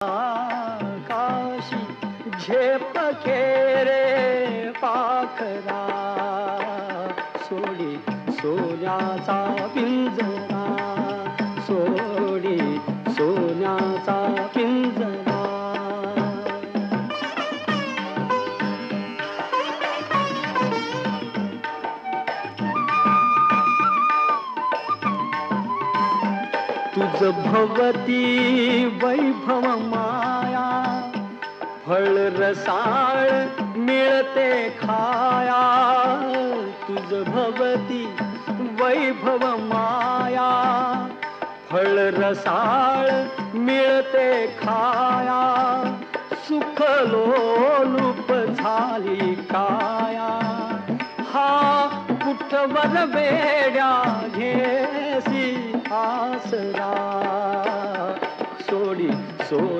आकाशी झेप खेरे पाखरा सोडी सोन्याचा पिंजरा सोडी सोन्याचा पिंजरा. तुझ भवती वैभव माया फळ रसाळ मिळते खाया. तुझ भवती वैभव माया फळ रसाळ मिळते खाया. सुख लोलूप झाली काया हा कुठवर वेड्या घेसी आसरा सोडी सोन्या